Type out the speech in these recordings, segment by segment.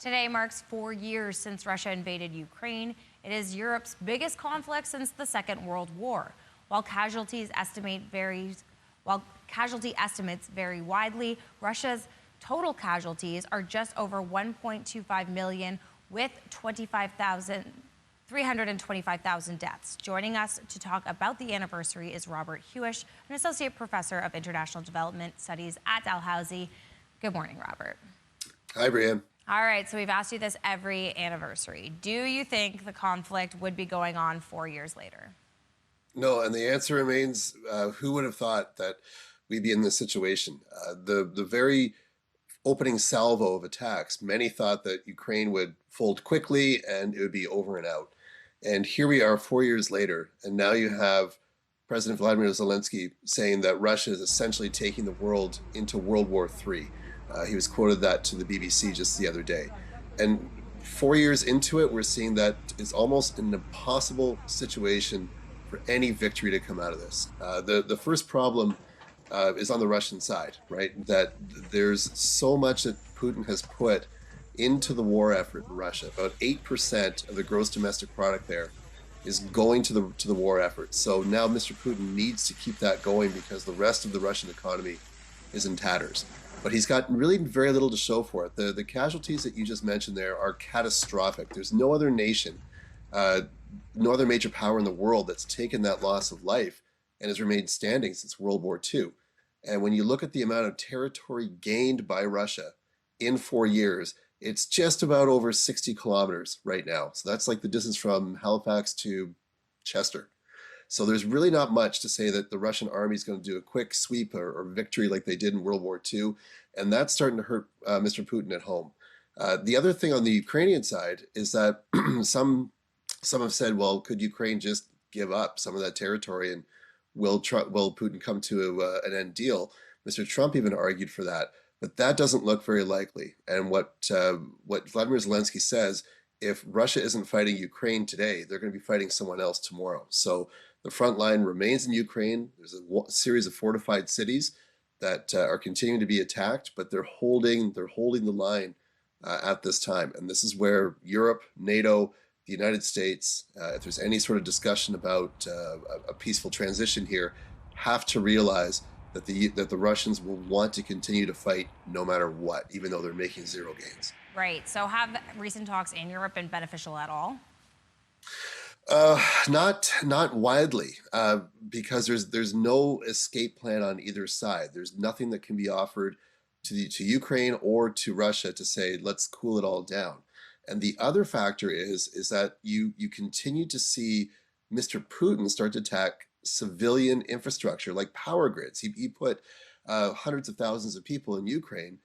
Today marks 4 years since Russia invaded Ukraine. It is Europe's biggest conflict since the Second World War. While casualty estimates vary widely, Russia's total casualties are just over 1.25 million, with 325,000 deaths. Joining us to talk about the anniversary is Robert Huish, an associate professor of international development studies at Dalhousie. Good morning, Robert. Hi, Brianne. All right, so we've asked you this every anniversary. Do you think the conflict would be going on 4 years later? No, and the answer remains, who would have thought that we'd be in this situation? The very opening salvo of attacks, many thought that Ukraine would fold quickly and it would be over and out. And here we are 4 years later, and now you have President Vladimir Zelensky saying that Russia is essentially taking the world into World War III. He was quoted that to the BBC just the other day. And 4 years into it, we're seeing that it's almost an impossible situation for any victory to come out of this. The first problem is on the Russian side, right? That there's so much that Putin has put into the war effort in Russia. About 8% of the gross domestic product there is going to the war effort. So now Mr. Putin needs to keep that going because the rest of the Russian economy is in tatters. But he's got really very little to show for it. The casualties that you just mentioned there are catastrophic. There's no other nation, no other major power in the world that's taken that loss of life and has remained standing since World War II. And when you look at the amount of territory gained by Russia in 4 years, it's just about over 60 kilometers right now. So that's like the distance from Halifax to Chester. So there's really not much to say that the Russian army is going to do a quick sweep or victory like they did in World War II. And that's starting to hurt Mr. Putin at home. The other thing on the Ukrainian side is that some have said, well, could Ukraine just give up some of that territory and will Putin come to an end deal? Mr. Trump even argued for that, but that doesn't look very likely. And what Vladimir Zelensky says, if Russia isn't fighting Ukraine today, they're going to be fighting someone else tomorrow. So the front line remains in Ukraine. There's a series of fortified cities that are continuing to be attacked, but they're holding the line at this time. And this is where Europe, NATO, the United States, if there's any sort of discussion about a peaceful transition here, have to realize that the Russians will want to continue to fight no matter what, even though they're making zero gains. Right. So have recent talks in Europe been beneficial at all? Not widely, because there's no escape plan on either side. There's nothing that can be offered to Ukraine or to Russia to say, let's cool it all down. And the other factor is that you continue to see Mr. Putin start to attack civilian infrastructure like power grids. He put hundreds of thousands of people in Ukraine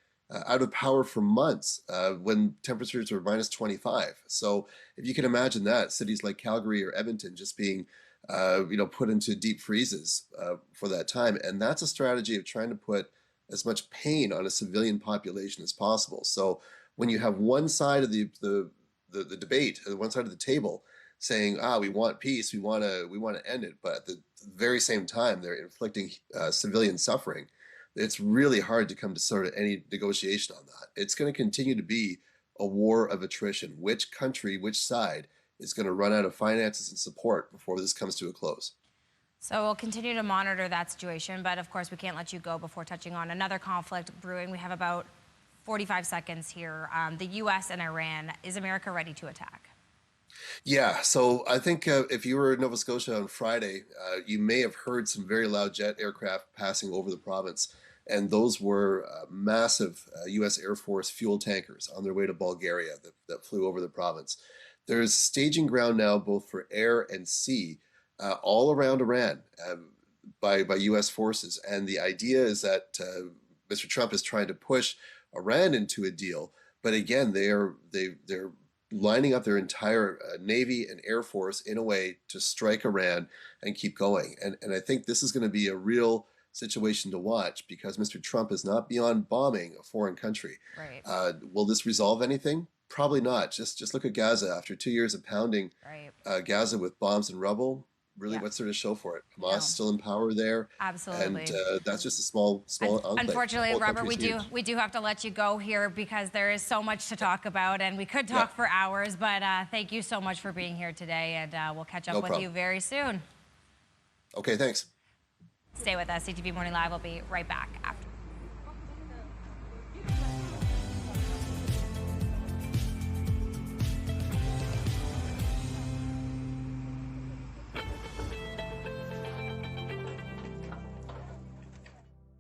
out of power for months when temperatures were minus 25. So if you can imagine that, cities like Calgary or Edmonton just being put into deep freezes for that time. And that's a strategy of trying to put as much pain on a civilian population as possible. So when you have one side of the debate, one side of the table saying, we want peace, we want to end it, but at the very same time they're inflicting civilian suffering, it's really hard to come to sort of any negotiation on that. It's going to continue to be a war of attrition. Which country, which side is going to run out of finances and support before this comes to a close? So we'll continue to monitor that situation, but of course we can't let you go before touching on another conflict brewing. We have about 45 seconds here. The U.S. and Iran. Is America ready to attack? Yeah, so I think if you were in Nova Scotia on Friday, you may have heard some very loud jet aircraft passing over the province, and those were massive U.S. Air Force fuel tankers on their way to Bulgaria that flew over the province. There's staging ground now both for air and sea all around Iran by U.S. forces, and the idea is that Mr. Trump is trying to push Iran into a deal, but again, they're lining up their entire Navy and Air Force in a way to strike Iran and keep going. And I think this is going to be a real situation to watch because Mr. Trump is not beyond bombing a foreign country. Right. Will this resolve anything? Probably not. Just look at Gaza. After 2 years of pounding Gaza with bombs and rubble, really, Yeah. what's there to show for it? Hamas No. still in power there, and Absolutely. that's just a small enclave. Unfortunately, The whole Robert, country's huge. we do have to let you go here because there is so much to talk about, and we could talk Yeah, for hours. But thank you so much for being here today, and we'll catch up no with you problem. very soon. Okay, thanks. Stay with us. CTV Morning Live will be right back after.